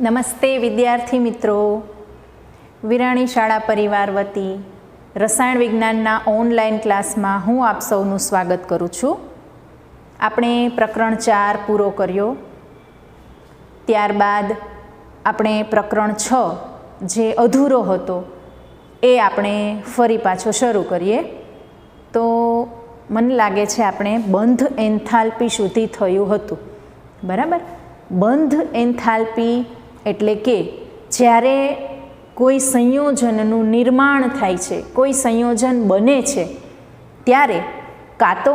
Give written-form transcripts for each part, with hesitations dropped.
નમસ્તે વિદ્યાર્થી મિત્રો, વિરાણી શાળા પરિવાર વતી રસાયણ વિજ્ઞાનના ઓનલાઈન ક્લાસમાં હું આપ સૌનું સ્વાગત કરું છું. આપણે પ્રકરણ 4 પૂરો કર્યો. ત્યારબાદ આપણે પ્રકરણ 6 જે અધૂરો હતો એ આપણે ફરી પાછો શરૂ કરીએ. તો મને લાગે છે આપણે બંધ એન્થાલ્પી સુધી થયું હતું, બરાબર. બંધ એન્થાલ્પી એટલે કે જ્યારે કોઈ સંયોજનનું નિર્માણ થાય છે, કોઈ સંયોજન બને છે, ત્યારે કાં તો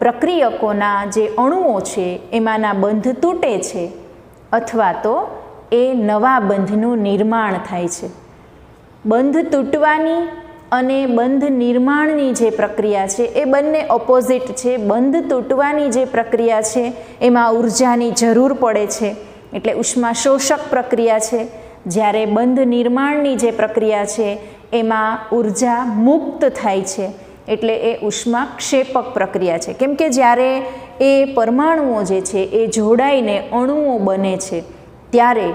પ્રક્રિયકોના જે અણુઓ છે એમાંના બંધ તૂટે છે અથવા તો એ નવા બંધનું નિર્માણ થાય છે. બંધ તૂટવાની અને બંધ નિર્માણની જે પ્રક્રિયા છે એ બંને ઓપોઝિટ છે. બંધ તૂટવાની જે પ્રક્રિયા છે એમાં ઉર્જાની જરૂર પડે છે, એટલે ઉષ્મા શોષક પ્રક્રિયા છે. જ્યારે બંધ નિર્માણની જે પ્રક્રિયા છે એમાં ઉર્જા મુક્ત થાય છે, એટલે એ ઉષ્મા ક્ષેપક પ્રક્રિયા છે. કેમ કે જ્યારે એ પરમાણુઓ જે છે એ જોડાઈને અણુઓ બને છે ત્યારે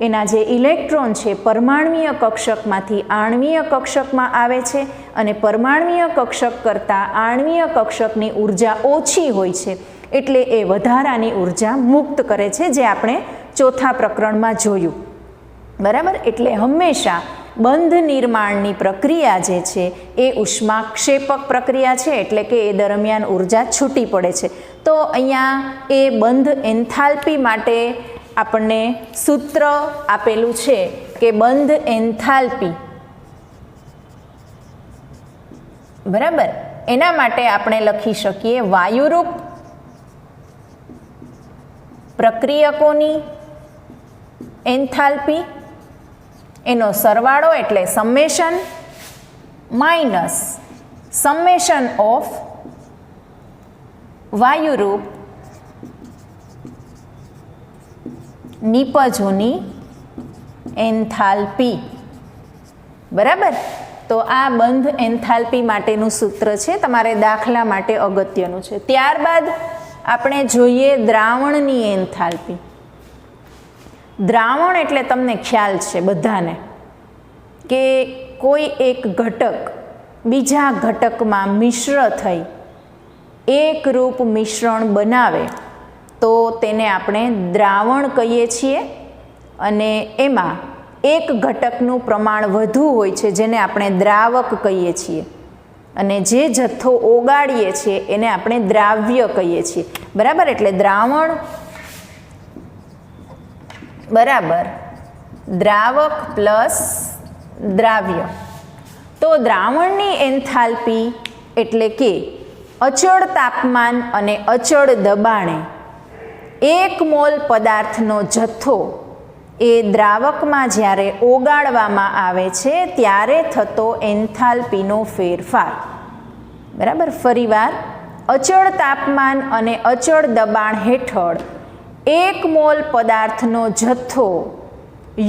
એના જે ઇલેક્ટ્રોન છે પરમાણ્વીય કક્ષકમાંથી આણ્વીય કક્ષકમાં આવે છે અને પરમાણ્વીય કક્ષક કરતાં આણ્વીય કક્ષકની ઉર્જા ઓછી હોય છે, એટલે એ વધારાની ઉર્જા મુક્ત કરે છે, જે આપણે ચોથા પ્રકરણમાં જોયું, બરાબર. એટલે હંમેશા બંધ નિર્માણની પ્રક્રિયા જે છે એ ઉષ્માક્ષેપક પ્રક્રિયા છે, એટલે કે એ દરમિયાન ઉર્જા છૂટી પડે છે. તો અહીંયા એ બંધ એન્થાલ્પી માટે આપણને સૂત્ર આપેલું છે કે બંધ એન્થાલ્પી, બરાબર, એના માટે આપણે લખી શકીએ વાયુરૂપ પ્રક્રિયકોની એન્થાલ્પી એનો સરવાળો એટલે સમેશન માઇનસ સમેશન ઓફ વાયુરૂપ નિપજોની એન્થાલ્પી, બરાબર. તો આ બંધ એન્થાલ્પી માટેનું સૂત્ર છે, તમારે દાખલા માટે અગત્યનું છે. ત્યારબાદ આપણે જોઈએ દ્રાવણની એન્થાલ્પી. દ્રાવણ એટલે તમને ખ્યાલ છે બધાને કે કોઈ એક ઘટક બીજા ઘટકમાં મિશ્ર થઈ એકરૂપ મિશ્રણ બનાવે તો તેને આપણે દ્રાવણ કહીએ છીએ. અને એમાં એક ઘટકનું પ્રમાણ વધુ હોય છે જેને આપણે દ્રાવક કહીએ છીએ, અને જે જથ્થો ઓગાળીએ છીએ એને આપણે દ્રાવ્ય કહીએ છીએ, બરાબર. એટલે દ્રાવણ બરાબર દ્રાવક પ્લસ દ્રાવ્ય. તો દ્રાવણની એન્થાલ્પી એટલે કે અચળ તાપમાન અને અચળ દબાણે 1 મોલ પદાર્થનો જથ્થો એ દ્રાવકમાં જ્યારે ઓગાળવામાં આવે છે ત્યારે થતો એન્થાલ્પીનો ફેરફાર, બરાબર. ફરીવાર, અચળ તાપમાન અને અચળ દબાણ હેઠળ 1 મોલ પદાર્થનો જથ્થો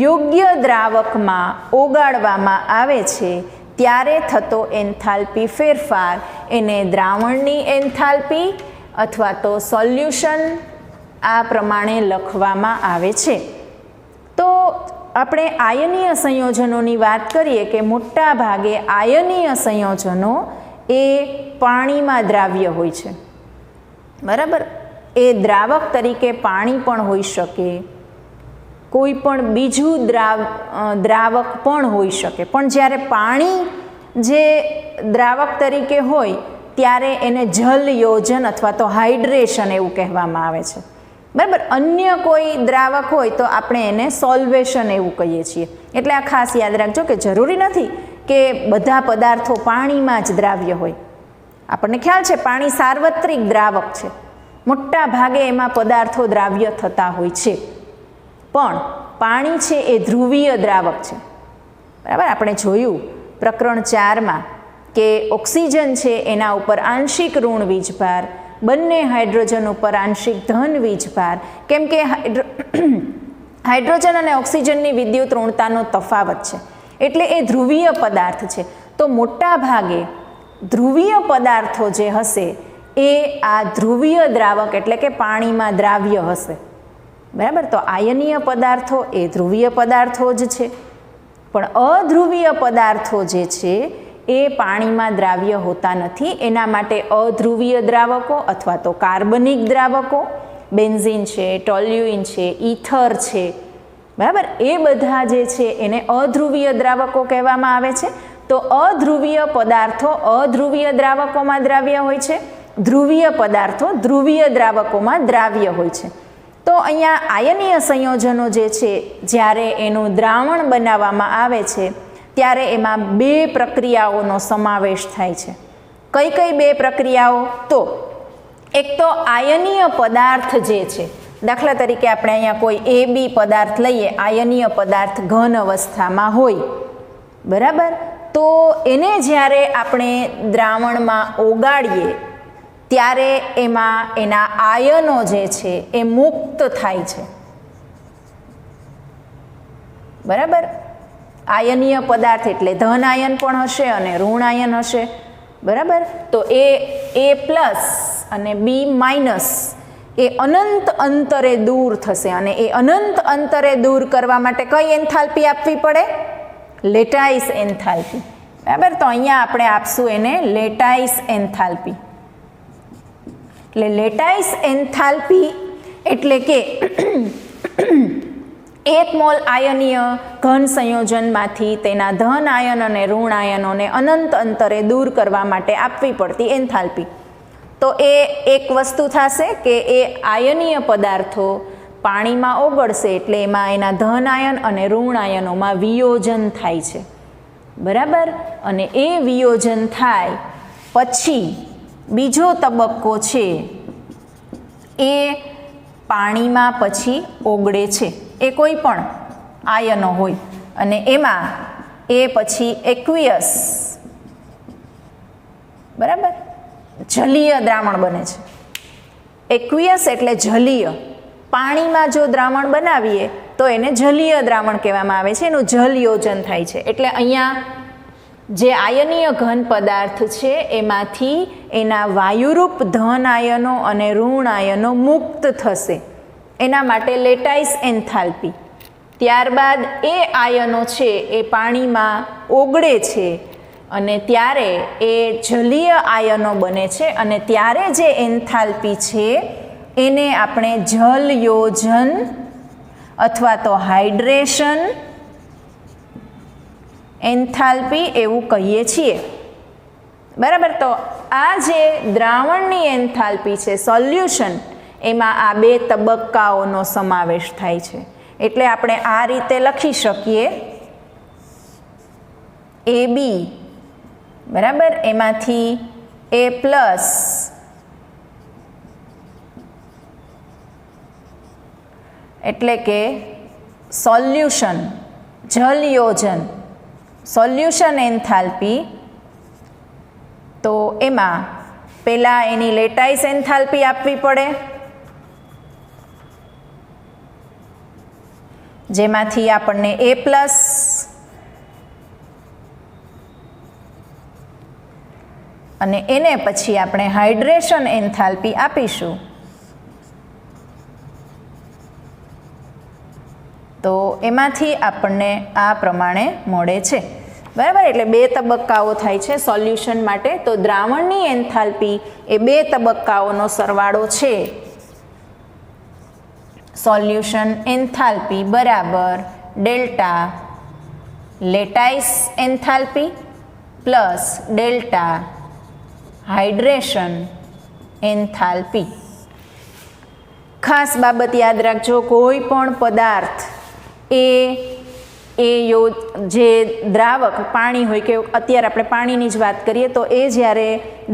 યોગ્ય દ્રાવકમાં ઓગાળવામાં આવે છે ત્યારે થતો એન્થાલ્પી ફેરફાર એને દ્રાવણની એન્થાલ્પી અથવા તો સોલ્યુશન આ પ્રમાણે લખવામાં આવે છે. તો આપણે આયનીય સંયોજનોની વાત કરીએ કે મોટા ભાગે આયનીય સંયોજનો એ પાણીમાં દ્રાવ્ય હોય છે, બરાબર. એ દ્રાવક તરીકે પાણી પણ હોઈ શકે, કોઈ પણ બીજું દ્રાવક પણ હોઈ શકે, પણ જ્યારે પાણી જે દ્રાવક તરીકે હોય ત્યારે એને જલ યોજન અથવા તો હાઇડ્રેશન એવું કહેવામાં આવે છે, બરાબર. અન્ય કોઈ દ્રાવક હોય તો આપણે એને સોલ્વેશન એવું કહીએ છીએ. એટલે આ ખાસ યાદ રાખજો કે જરૂરી નથી કે બધા પદાર્થો પાણીમાં જ દ્રાવ્ય હોય. આપણને ખ્યાલ છે પાણી સાર્વત્રિક દ્રાવક છે, મોટા ભાગે એમાં પદાર્થો દ્રાવ્ય થતા હોય છે, પણ પાણી છે એ ધ્રુવીય દ્રાવક છે, બરાબર. આપણે જોયું પ્રકરણ 4માં કે ઓક્સિજન છે એના ઉપર આંશિક ઋણ વીજભાર, બંને હાઇડ્રોજન ઉપર આંશિક ધન વીજભાર, કેમ કે હાઇડ્રોજન અને ઓક્સિજનની વિદ્યુત ઋણતાનો તફાવત છે, એટલે એ ધ્રુવીય પદાર્થ છે. તો મોટા ભાગે ધ્રુવીય પદાર્થો જે હશે એ આ ધ્રુવીય દ્રાવક એટલે કે પાણીમાં દ્રાવ્ય હશે, બરાબર. તો આયનીય પદાર્થો એ ધ્રુવીય પદાર્થો જ છે, પણ અધ્રુવીય પદાર્થો જે છે એ પાણીમાં દ્રાવ્ય હોતા નથી. એના માટે અધ્રુવીય દ્રાવકો અથવા તો કાર્બનિક દ્રાવકો, બેન્ઝીન છે, ટોલ્યુઇન છે, ઈથર છે, બરાબર, એ બધા જે છે એને અધ્રુવીય દ્રાવકો કહેવામાં આવે છે. તો અધ્રુવીય પદાર્થો અધ્રુવીય દ્રાવકોમાં દ્રાવ્ય હોય છે, ધ્રુવીય પદાર્થો ધ્રુવીય દ્રાવકોમાં દ્રાવ્ય હોય છે. તો અહીંયા આયનીય સંયોજનો જે છે જ્યારે એનું દ્રાવણ બનાવવામાં આવે છે ત્યારે એમાં બે પ્રક્રિયાઓનો સમાવેશ થાય છે. કઈ કઈ બે પ્રક્રિયાઓ? તો એક તો આયનીય પદાર્થ જે છે, દાખલા તરીકે આપણે અહીંયા કોઈ AB પદાર્થ લઈએ, આયનીય પદાર્થ ઘન અવસ્થામાં હોય, બરાબર, તો એને જ્યારે આપણે દ્રાવણમાં ઓગાળીએ ત્યારે એમાં એના આયનો જે છે એ મુક્ત થાય છે, બરાબર. આયનીય પદાર્થ એટલે ધન આયન પણ હશે અને ઋણ આયન હશે, બરાબર. તો એ પ્લસ અને બી માઇનસ એ અનંત અંતરે દૂર થશે, અને એ અનંત અંતરે દૂર કરવા માટે કઈ એન્થાલ્પી આપવી પડે? લેટાઇસ એન્થાલ્પી, બરાબર. તો અહીંયા આપણે આપશું એને લેટાઇસ એન્થાલ્પી. એટલે લેટાઇસ એન્થાલ્પી એટલે કે 1 મોલ આયનીય ઘન સંયોજનમાંથી તેના ધન આયન અને ઋણ આયનોને અનંત અંતરે દૂર કરવા માટે આપવી પડતી એન્થાલ્પી. તો એ એક વસ્તુ થશે કે એ આયનીય પદાર્થો પાણીમાં ઓગળશે એટલે એમાં એના ધન આયન અને ઋણ આયનોમાં વિયોજન થાય છે, બરાબર. અને એ વિયોજન થાય પછી બીજો તબક્કો છે એ પાણીમાં પછી ઓગળે છે, એ કોઈ પણ આયનો હોય, અને એમાં એ પછી એક્વિયસ, બરાબર, જલીય દ્રાવણ બને છે. એક્વિયસ એટલે જલીય. પાણીમાં જો દ્રાવણ બનાવીએ તો એને જલીય દ્રાવણ કહેવામાં આવે છે, એનું જલ યોજન થાય છે. એટલે અહીંયા જે આયનીય ઘન પદાર્થ છે એમાંથી એના વાયુરૂપ ધન આયનો અને ઋણ આયનો મુક્ત થશે, એના માટે લેટાઇસ એન્થાલ્પી. ત્યારબાદ એ આયનો છે એ પાણીમાં ઓગળે છે અને ત્યારે એ જલીય આયનો બને છે, અને ત્યારે જે એન્થાલ્પી છે એને આપણે જલ યોજન અથવા તો હાઇડ્રેશન એન્થાલ્પી એવું કહીએ છીએ, બરાબર. તો આ જે દ્રાવણની એન્થાલ્પી છે, સોલ્યુશન, એમાં આ બે તબક્કાઓનો સમાવેશ થાય છે. એટલે આપણે આ રીતે લખી શકીએ AB, બરાબર, એમાંથી A પ્લસ એટલે કે સોલ્યુશન, જલ યોજન, સોલ્યુશન એન્થાલ્પી. તો એમાં પહેલાં એની લેટાઇસ એન્થાલ્પી આપવી પડે, જેમાંથી આપણને A પ્લસ અને એને પછી આપણે હાઇડ્રેશન એન્થાલ્પી આપીશું. તો એમાંથી આપણને આ પ્રમાણે મળે છે, બરાબર. એટલે બે તબક્કાઓ થાય છે સોલ્યુશન માટે. તો દ્રાવણની એન્થાલ્પી એ બે તબક્કાઓનો સરવાળો છે. સોલ્યુશન એન્થાલ્પી બરાબર delta lattice enthalpy plus delta hydration enthalpy. ખાસ બાબત યાદ રાખજો, કોઈ પણ પદાર્થ જે દ્રાવક પાણી હોય કે અત્યારે આપણે પાણીની જ વાત કરીએ, તો એ જ્યારે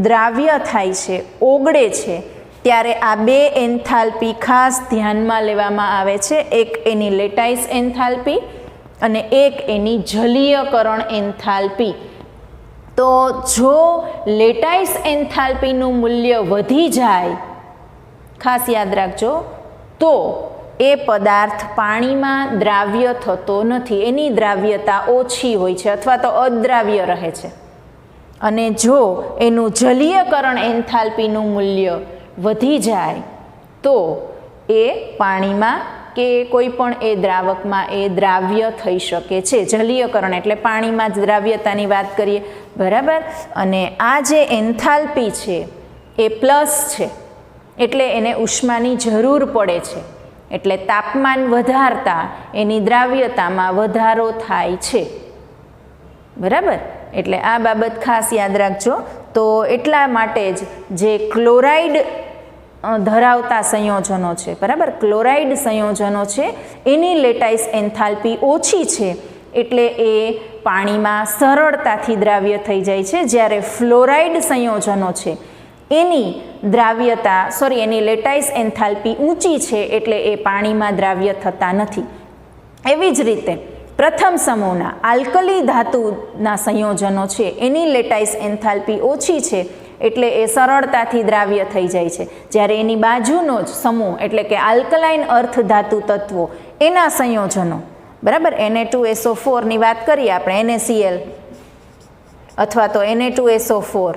દ્રાવ્ય થાય છે, ઓગળે છે, ત્યારે આ બે એન્થાલ્પી ખાસ ધ્યાનમાં લેવામાં આવે છે. એક એની લેટાઇસ એન્થાલ્પી અને એક એની જલીયકરણ એન્થાલ્પી. તો જો લેટાઇસ એન્થાલ્પીનું મૂલ્ય વધી જાય, ખાસ યાદ રાખજો, તો એ પદાર્થ પાણીમાં દ્રાવ્ય થતો નથી, એની દ્રાવ્યતા ઓછી હોય છે અથવા તો અદ્રાવ્ય રહે છે. અને જો એનું જલીયકરણ એન્થાલ્પીનું મૂલ્ય વધી જાય તો એ પાણીમાં કે કોઈ પણ એ દ્રાવકમાં એ દ્રાવ્ય થઈ શકે છે. જલીયકરણ એટલે પાણીમાં જ દ્રાવ્યતાની વાત કરીએ, બરાબર. અને આ જે એન્થાલ્પી છે એ પ્લસ છે, એટલે એને ઉષ્માની જરૂર પડે છે. એટલે તાપમાન વધારતા એની દ્રાવ્યતામાં વધારો થાય છે, બરાબર. એટલે આ બાબત ખાસ યાદ રાખજો. તો એટલા માટે જ જે ક્લોરાઇડ ધરાવતા સંયોજનો છે, બરાબર, ક્લોરાઇડ સંયોજનો છે એની લેટાઇસ એન્થાલ્પી ઓછી છે, એટલે એ પાણીમાં સરળતાથી દ્રાવ્ય થઈ જાય છે. જ્યારે ફ્લોરાઇડ સંયોજનો છે એની એની લેટાઇસ એન્થાલ્પી ઊંચી છે, એટલે એ પાણીમાં દ્રાવ્ય થતા નથી. એવી જ રીતે પ્રથમ સમૂહના આલ્કલી ધાતુના સંયોજનો છે એની લેટાઇસ એન્થાલ્પી ઓછી છે, એટલે એ સરળતાથી દ્રાવ્ય થઈ જાય છે. જ્યારે એની બાજુનો જ સમૂહ એટલે કે આલ્કલાઇન અર્થ ધાતુ તત્વો એના સંયોજનો, બરાબર, Na2SO4 ની વાત કરીએ આપણે, NaCl અથવા તો Na2SO4,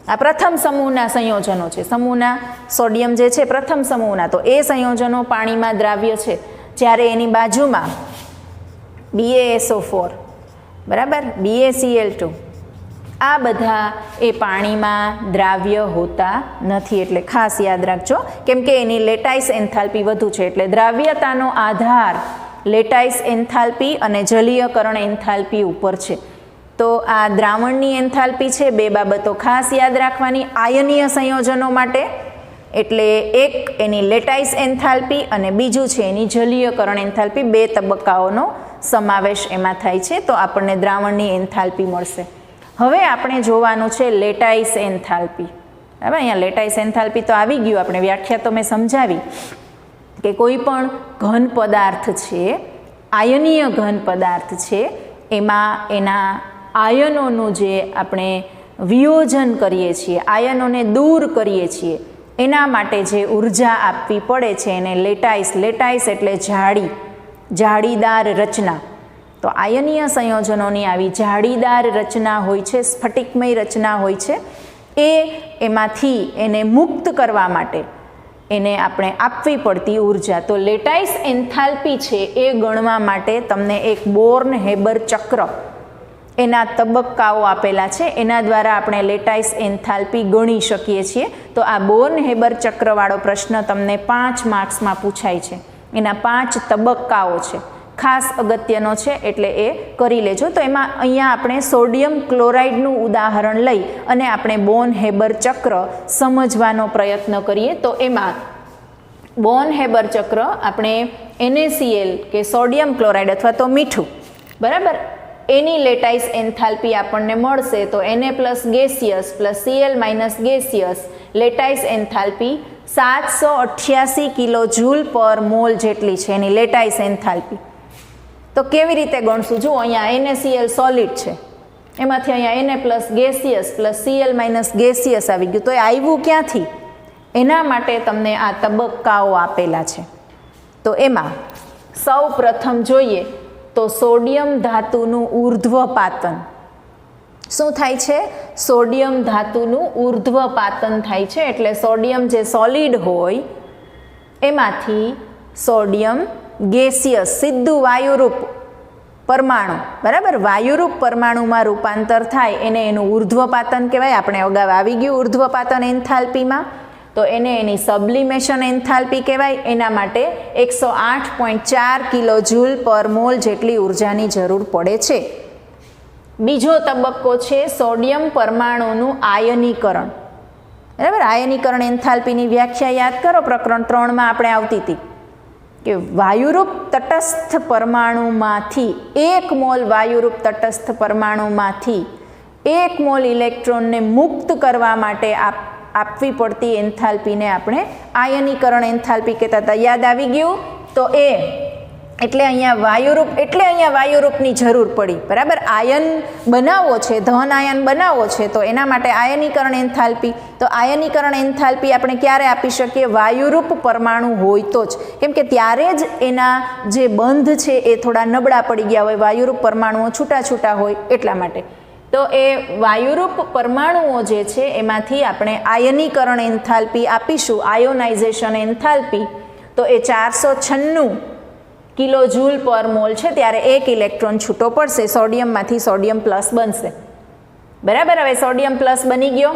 આ પ્રથમ સમૂહના સંયોજનો છે. સમૂહના સોડિયમ જે છે પ્રથમ સમૂહના, તો એ સંયોજનો પાણીમાં દ્રાવ્ય છે. જ્યારે એની બાજુમાં BaSO4, બરાબર, BaCl2, આ બધા એ પાણીમાં દ્રાવ્ય હોતા નથી. એટલે ખાસ યાદ રાખજો, કેમ કે એની લેટાઇસ એન્થાલ્પી વધુ છે. એટલે દ્રાવ્યતાનો આધાર લેટાઇસ એન્થાલ્પી અને જલીયકરણ એન્થાલ્પી ઉપર છે. તો આ દ્રાવણની એન્થાલ્પી છે, બે બાબતો ખાસ યાદ રાખવાની આયનીય સંયોજનો માટે. એટલે એક એની લેટાઇસ એન્થાલ્પી અને બીજું છે એની જલીયકરણ એન્થાલ્પી. બે તબક્કાઓનો સમાવેશ એમાં થાય છે. તો આપણને દ્રાવણની એન્થાલ્પી મળશે. હવે આપણે જોવાનું છે લેટાઇસ એન્થાલ્પી. બરાબર, અહીંયા લેટાઇસ એન્થાલ્પી તો આવી ગયું, આપણે વ્યાખ્યા તો મેં સમજાવી કે કોઈ પણ ઘન પદાર્થ છે, આયનીય ઘન પદાર્થ છે, એમાં એના આયનોનું જે આપણે વિયોજન કરીએ છીએ, આયનોને દૂર કરીએ છીએ, એના માટે જે ઉર્જા આપવી પડે છે એને લેટાઇસ એટલે જાળીદાર રચના. તો આયનીય સંયોજનોની આવી જાળીદાર રચના હોય છે, સ્ફટિકમય રચના હોય છે, એમાંથી એને મુક્ત કરવા માટે એને આપણે આપવી પડતી ઉર્જા. તો લેટાઇસ એન્થાલ્પી છે એ ગણવા માટે તમને એક બોર્ન-હેબર ચક્ર, એના તબક્કાઓ આપેલા છે, એના દ્વારા આપણે લેટાઇસ એન્થાલ્પી ગણી શકીએ છીએ. તો આ બોર્ન-હેબર ચક્રવાળો પ્રશ્ન તમને 5 માર્ક્સમાં પૂછાય છે. એના 5 તબક્કાઓ છે, ખાસ અગત્યનો છે, એટલે એ કરી લેજો. તો એમાં અહીંયા આપણે સોડિયમ ક્લોરાઇડનું ઉદાહરણ લઈ અને આપણે બોર્ન-હેબર ચક્ર સમજવાનો પ્રયત્ન કરીએ. તો એમાં બોર્ન-હેબર ચક્ર આપણે NaCl કે સોડિયમ ક્લોરાઇડ અથવા તો મીઠું, બરાબર, એની લેટાઇસ એન્થાલ્પી આપણને મળશે. તો Na plus gaseous plus Cl minus gaseous, lattice enthalpy 788 kilo joule per mole જેટલી છે એની લેટાઇસ એન્થાલ્પી. તો કેવી રીતે ગણશું? જુઓ, અહીંયા NaCl સોલિડ છે, એમાંથી અહીંયા Na plus gaseous plus Cl minus gaseous આવી ગયું. તો એ આવ્યું ક્યાંથી? એના માટે તમને આ તબક્કાઓ આપેલા છે. તો એમાં સૌ પ્રથમ જોઈએ તો સોડિયમ ધાતુનું ઉર્ધ્વપાતન. શું થાય છે? સોડિયમ ધાતુનું ઉર્ધ્વપાતન થાય છે. એટલે સોડિયમ જે સોલિડ હોય એમાંથી સોડિયમ ગેસિયસ સીધું વાયુરૂપ પરમાણુ, બરાબર, વાયુરૂપ પરમાણુમાં રૂપાંતર થાય એને એનું ઉર્ધ્વપાતન કહેવાય. આપણે અગાઉ આવી ગયું ઉર્ધ્વપાતન એન્થાલ્પીમાં. તો એને એની સબ્લિમેશન એન્થાલ્પી કહેવાય. એના માટે 108.4 કિલો જૂલ પર મોલ જેટલી ઉર્જાની જરૂર પડે છે. બીજો તબક્કો છે સોડિયમ પરમાણુનું આયનીકરણ, બરાબર. આયનીકરણ એન્થાલ્પીની વ્યાખ્યા યાદ કરો, પ્રકરણ 3માં આપણે આવતી હતી કે વાયુરૂપ તટસ્થ પરમાણુમાંથી 1 મોલ વાયુરૂપ તટસ્થ પરમાણુમાંથી 1 મોલ ઇલેક્ટ્રોનને મુક્ત કરવા માટે આપવી પડતી એન્થાલ્પીને આપણે આયનીકરણ એન્થાલ્પી કહેતા હતા. યાદ આવી ગયું? તો એટલે અહીંયા વાયુરૂપની જરૂર પડી, બરાબર. આયન બનાવવો છે, ધન આયન બનાવવો છે, તો એના માટે આયનીકરણ એન્થાલ્પી. તો આયનીકરણ એન્થાલ્પી આપણે ક્યારે આપી શકીએ? વાયુરૂપ પરમાણુ હોય તો જ, કેમ કે ત્યારે જ એના જે બંધ છે એ થોડા નબળા પડી ગયા હોય, વાયુરૂપ પરમાણુઓ છૂટા હોય એટલા માટે. તો એ વાયુરૂપ પરમાણુઓ જે છે એમાંથી આપણે આયનીકરણ એન્થાલ્પી આપીશું, આયોનાઇઝેશન એન્થાલ્પી. તો એ 496 કિલો જૂલ પર મોલ છે, ત્યારે 1 ઇલેક્ટ્રોન છૂટો પડશે, સોડિયમમાંથી સોડિયમ પ્લસ બનશે. બરાબર. હવે સોડિયમ પ્લસ બની ગયો.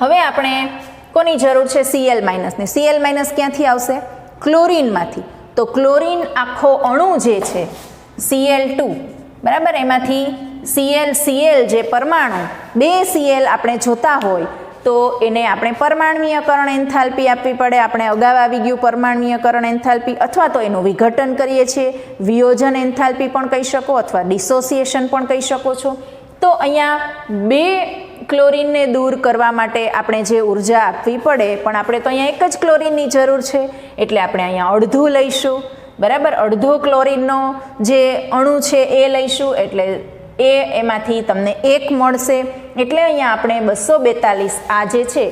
હવે આપણે કોની જરૂર છે? Cl માઇનસની. Cl માઇનસ ક્યાંથી આવશે? ક્લોરીનમાંથી. તો ક્લોરીન આખો અણુ જે છે Cl2, બરાબર, એમાંથી Cl જે પરમાણુ, 2 Cl આપણે જોતા હોય તો એને આપણે પરમાણ્વીયકરણ એન્થાલ્પી આપવી પડે. આપણે અગાઉ આવી ગયું પરમાણ્વીયકરણ એન્થાલ્પી, અથવા તો એનું વિઘટન કરીએ છીએ, વિયોજન એન્થાલ્પી પણ કહી શકો, અથવા ડિસોસિએશન પણ કહી શકો છો. તો અહીંયા 2 ક્લોરીનને દૂર કરવા માટે આપણે જે ઉર્જા આપવી પડે, પણ આપણે તો અહીંયા એક જ ક્લોરીનની જરૂર છે, એટલે આપણે અહીંયા અડધું લઈશું. બરાબર. અડધો ક્લોરીનનો જે અણુ છે એ લઈશું, એટલે એમાંથી તમને 1 મળશે. એટલે અહીંયા આપણે 242 આ જે છે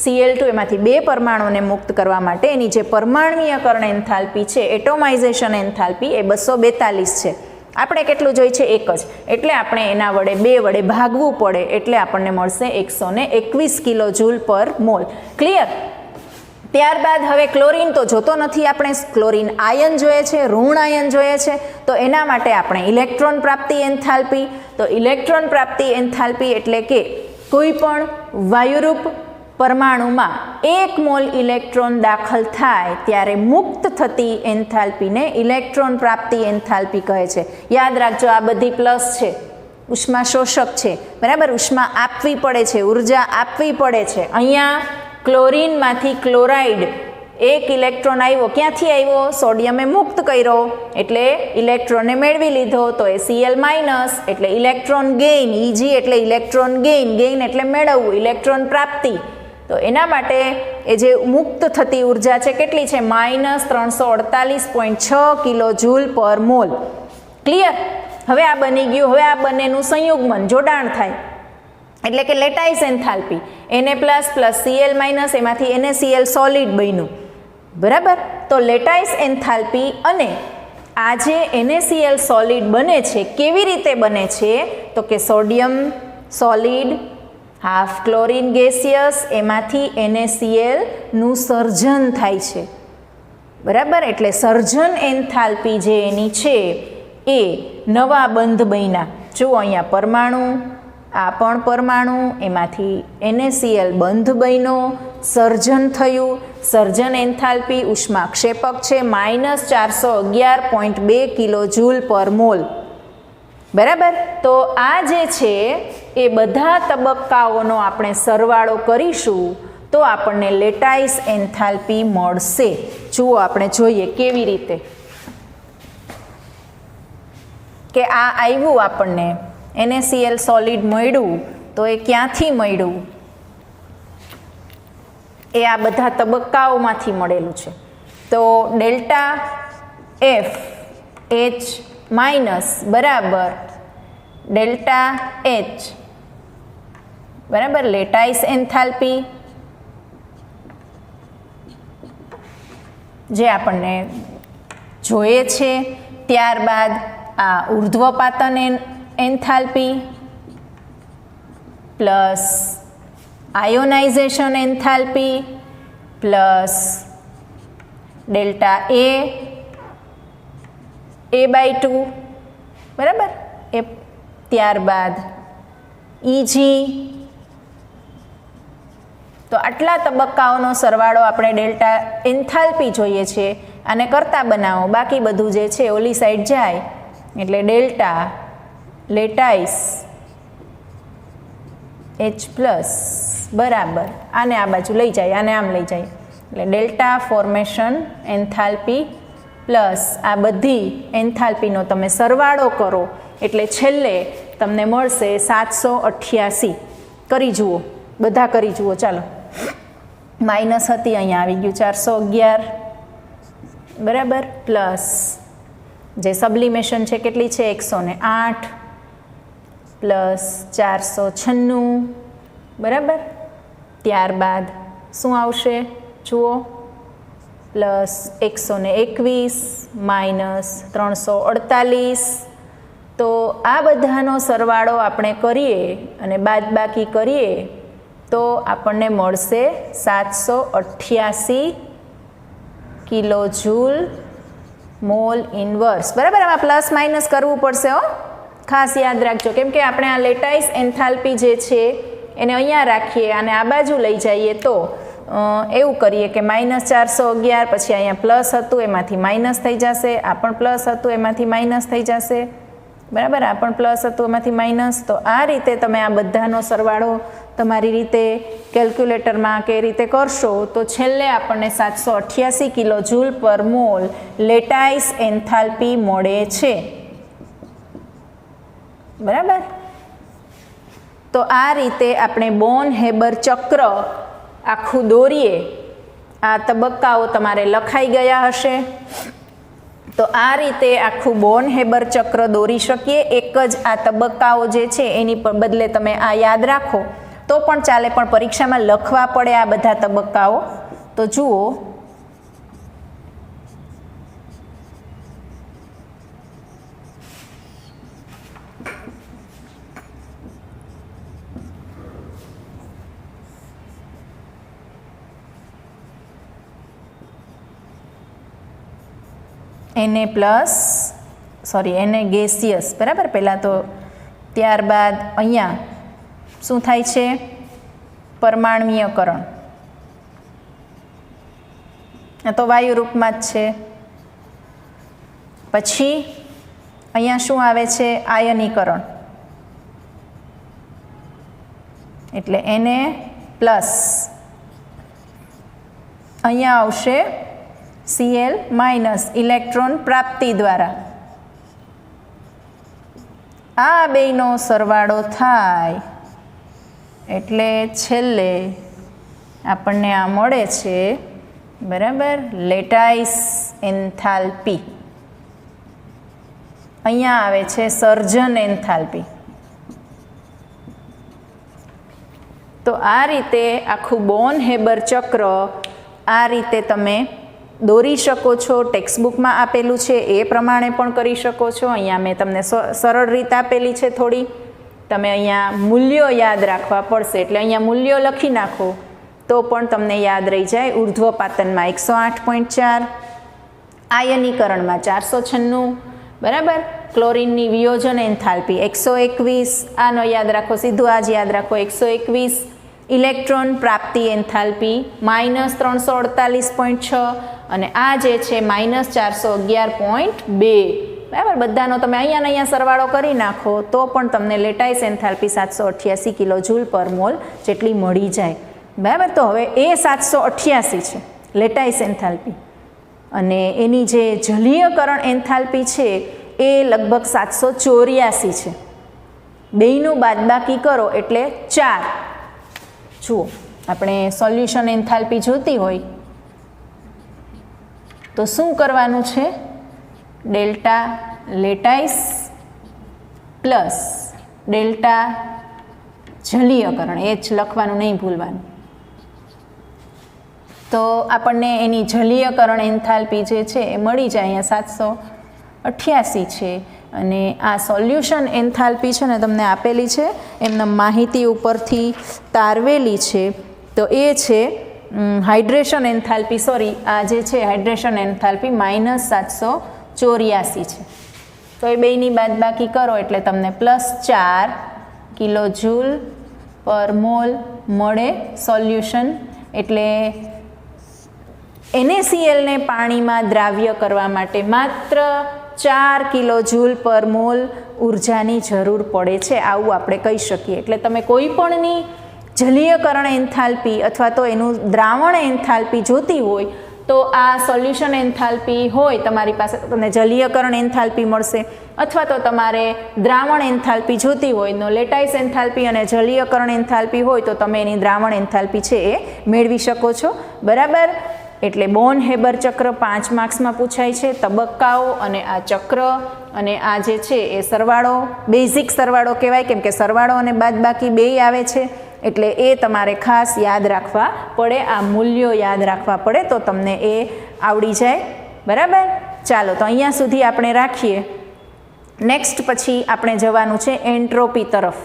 Cl2 એમાંથી 2 પરમાણુને મુક્ત કરવા માટે એની જે પરમાણ્વીયકરણ એન્થાલ્પી છે, એટોમાઇઝેશન એન્થાલ્પી, એ 242 છે. આપણે કેટલું જોઈએ છે? 1 જ. એટલે આપણે એના વડે 2 વડે ભાગવું પડે, એટલે આપણને મળશે 121 kilo joule per mall. Clear? ત્યારબાદ હવે ક્લોરીન તો જોતો નથી આપણે, ક્લોરીન આયન જોઈએ છે, ઋણ આયન જોઈએ છે. તો એના માટે આપણે ઇલેક્ટ્રોન પ્રાપ્તિ એન્થાલ્પી, તો ઇલેક્ટ્રોન પ્રાપ્તિ એન્થાલ્પી એટલે કે કોઈ પણ વાયુરૂપ પરમાણુમાં 1 મોલ ઇલેક્ટ્રોન દાખલ થાય ત્યારે મુક્ત થતી એન્થાલ્પીને ઇલેક્ટ્રોન પ્રાપ્તિ એન્થાલ્પી કહે છે. યાદ રાખજો, આ બધી પ્લસ છે, ઉષ્મા શોષક છે. બરાબર. ઉષ્મા આપવી પડે છે, ઉર્જા આપવી પડે છે. અહીંયા ક્લોરીનમાંથી ક્લોરાઇડ 1 ઇલેક્ટ્રોન આવ્યો. ક્યાંથી આવ્યો? સોડિયમે મુક્ત કર્યો, એટલે ઇલેક્ટ્રોનને મેળવી લીધો, તો એ Cl માઇનસ, એટલે ઇલેક્ટ્રોન ગેઇન. Eg એટલે ઇલેક્ટ્રોન ગેઇન, ગેઇન એટલે મેળવવું, ઇલેક્ટ્રોન પ્રાપ્તિ. તો એના માટે એ જે મુક્ત થતી ઉર્જા છે કેટલી છે? -348.6 kilo joule per mall. Clear? હવે આ બની ગયું. હવે આ બંનેનું સંયુગ્મન, જોડાણ થાય, એટલે કે lattice enthalpy. Na plus plus Cl minus, એમાંથી NaCl સોલિડ બન્યું. બરાબર. તો લેટાઇસ એન્થાલ્પી અને આ જે NaCl સોલિડ બને છે, કેવી રીતે બને છે? તો કે sodium solid, half chlorine gaseous, એમાંથી NaCl નું સર્જન થાય છે. બરાબર. એટલે સર્જન એન્થાલ્પી જે એની છે એ નવા બંધ બન્યા. જુઓ અહીંયા પરમાણુ, આ પણ પરમાણુ, એમાંથી NaCl બંધ બન્યો, સર્જન થયું. સર્જન એન્થાલ્પી ઉષ્માક્ષેપક છે -411.2 કિલો જૂલ પર મોલ. બરાબર. તો આ જે છે એ બધા તબક્કાઓનો આપણે સરવાળો કરીશું તો આપણને લેટાઇસ એન્થાલ્પી મળશે. જુઓ, આપણે જોઈએ કેવી રીતે કે આ આવ્યું આપણને NaCl સોલિડ મળ્યું, તો એ ક્યાંથી મળ્યું? એ આ બધા તબક્કાઓમાંથી મળેલું છે. તો ડેલ્ટા F H માઇનસ બરાબર ડેલ્ટા H બરાબર લેટાઇસ એન્થાલ્પી, જે આપણને જોઈએ છે. ત્યારબાદ આ ઉર્ધ્વપાતન enthalpy plus ionization enthalpy plus delta A/2 બરાબર એ. ત્યારબાદ Eg. તો આટલા તબક્કાઓનો સરવાળો આપણે ડેલ્ટા એન્થાલ્પી જોઈએ છે, આને કરતા બનાવો, બાકી બધું જે છે ઓલી સાઈડ જાય, એટલે ડેલ્ટા લેટાઇસ H પ્લસ બરાબર આને આ બાજુ લઈ જાય, આને આમ લઈ જાય, એટલે ડેલ્ટા ફોર્મેશન એન્થાલ્પી પ્લસ આ બધી એન્થાલ્પીનો તમે સરવાળો કરો એટલે છેલ્લે તમને મળશે 788. કરી જુઓ, બધા કરી જુઓ. ચાલો, માઇનસ હતી, અહીંયા આવી ગયું 411 બરાબર પ્લસ જે સબ્લિમેશન છે કેટલી છે 108 પ્લસ 496 બરાબર. ત્યારબાદ શું આવશે જુઓ, પ્લસ 121 માઇનસ 348. તો આ બધાનો સરવાળો આપણે કરીએ અને બાદબાકી કરીએ તો આપણને મળશે 788 કિલો જૂલ મોલ ઇનવર્સ. બરાબર, આમાં પ્લસ માઇનસ કરવું પડશે હો, ખાસ યાદ રાખજો. કેમ કે આપણે આ લેટાઇસ એન્થાલ્પી જે છે એને અહીંયા રાખીએ અને આ બાજુ લઈ જઈએ તો એવું કરીએ કે -411, પછી અહીંયા પ્લસ હતું એમાંથી માઇનસ થઈ જશે, આ પણ પ્લસ હતું એમાંથી માઇનસ થઈ જશે. બરાબર, આ પણ પ્લસ હતું એમાંથી માઇનસ. તો આ રીતે તમે આ બધાનો સરવાળો તમારી રીતે કેલ્ક્યુલેટરમાં કે રીતે કરશો તો છેલ્લે આપણને 788 kilo joule per mall lattice enthalpy મળે છે. બરાબર, તો આ રીતે આપણે બોન હેબર ચક્ર આખું દોરીએ. આ તબક્કાઓ તમારે લખાઈ ગયા હશે. તો આ રીતે આખું બોન હેબર ચક્ર દોરી શકીએ. એક જ આ તબક્કાઓ જે છે એની બદલે તમે આ યાદ રાખો તો પણ ચાલે, પણ પરીક્ષામાં લખવા પડે આ બધા તબક્કાઓ. તો જુઓ, એને ગેસિયસ. બરાબર, પહેલાં તો ત્યારબાદ અહીંયા શું થાય છે? પરમાણ્વીયકરણ. આ તો વાયુ રૂપમાં જ છે. પછી અહીંયા શું આવે છે? આયનીકરણ. એટલે એને પ્લસ. અહીંયા આવશે Cl માઇનસ, ઇલેક્ટ્રોન પ્રાપ્તિ દ્વારા. આ બેયનો સરવાળો થાય એટલે છેલ્લે આપણને આ મળે છે. બરાબર, લેટાઇસ એન્થાલ્પી. અહીંયા આવે છે સર્જન એન્થાલ્પી. તો આ રીતે આખું બોન હેબર ચક્ર આ રીતે તમે દોરી શકો છો. ટેક્સ્ટબુકમાં આપેલું છે એ પ્રમાણે પણ કરી શકો છો. અહીંયા મેં તમને સરળ રીત આપેલી છે થોડી. તમે અહીંયા મૂલ્યો યાદ રાખવા પડશે, એટલે અહીંયા મૂલ્યો લખી નાખો તો પણ તમને યાદ રહી જાય. ઉર્ધ્વપાતનમાં 108.4, આયનીકરણમાં 496. બરાબર, ક્લોરીનની વિયોજન એન્થાલ્પી 121. આનો યાદ રાખો, સીધું આ જ યાદ રાખો, 121. ઇલેક્ટ્રોન પ્રાપ્તિ એન્થાલ્પી -348.6 અને આ જે છે -411.2. બરાબર, બધાનો તમે અહીંયા ને અહીંયા સરવાળો કરી નાખો તો પણ તમને lattice enthalpy 788 kilo joule per mole જેટલી મળી જાય. બરાબર, તો હવે એ 788 છે લેટાઇસ એન્થાલ્પી, અને એની જે જલીયકરણ એન્થાલ્પી છે એ લગભગ 784 છે. બેયનું બાદબાકી કરો એટલે 4. જુઓ, આપણે સોલ્યુશન એન્થાલ્પી જોતી હોય તો શું કરવાનું છે? ડેલ્ટા લેટાઇસ પ્લસ ડેલ્ટા જલીયકરણ, એ જ લખવાનું, નહીં ભૂલવાનું. તો આપણને એની જલીયકરણ એન્થાલ્પી જે છે એ મળી જાય. અહીંયા 788 છે. અને આ સોલ્યુશન એન્થાલ્પી છે ને તમને આપેલી છે, એમના માહિતી ઉપરથી તારવેલી છે. તો એ છે હાઇડ્રેશન એન્થાલ્પી, આ જે છે હાઇડ્રેશન એન્થાલ્પી -784 છે. તો એ બેયની બાદબાકી કરો એટલે તમને +4 કિલો જૂલ પર મોલ મળે સોલ્યુશન. એટલે NaCl ને પાણીમાં દ્રાવ્ય કરવા માટે માત્ર 4 કિલો જૂલ પર મોલ ઉર્જાની જરૂર પડે છે, આવું આપણે કહી શકીએ. એટલે તમે કોઈ પણની જલીયકરણ એન્થાલ્પી અથવા તો એનું દ્રાવણ એન્થાલ્પી જોતી હોય તો આ સોલ્યુશન એન્થાલ્પી હોય તમારી પાસે, તમને જલીયકરણ એન્થાલ્પી મળશે. અથવા તો તમારે દ્રાવણ એન્થાલ્પી જોતી હોય તો લેટાઇસ એન્થાલ્પી અને જલીયકરણ એન્થાલ્પી હોય તો તમે એની દ્રાવણ એન્થાલ્પી છે એ મેળવી શકો છો. બરાબર, એટલે બોન હેબર ચક્ર 5 માર્ક્સમાં પૂછાય છે. તબક્કાઓ અને આ ચક્ર અને આ જે છે એ સરવાળો, બેઝિક સરવાળો કહેવાય, કેમ કે સરવાળો અને બાદબાકી બેય આવે છે. એટલે એ તમારે ખાસ યાદ રાખવા પડે, આ મૂલ્યો યાદ રાખવા પડે તો તમને એ આવડી જાય. બરાબર, ચાલો તો અહીંયા સુધી આપણે રાખીએ. નેક્સ્ટ પછી આપણે જવાનું છે એન્ટ્રોપી તરફ.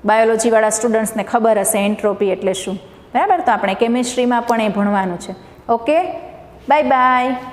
બાયોલોજીવાળા સ્ટુડન્ટ્સને ખબર હશે એન્ટ્રોપી એટલે શું. બરાબર, તો આપણે કેમિસ્ટ્રીમાં પણ એ ભણવાનું છે. Okay, bye bye.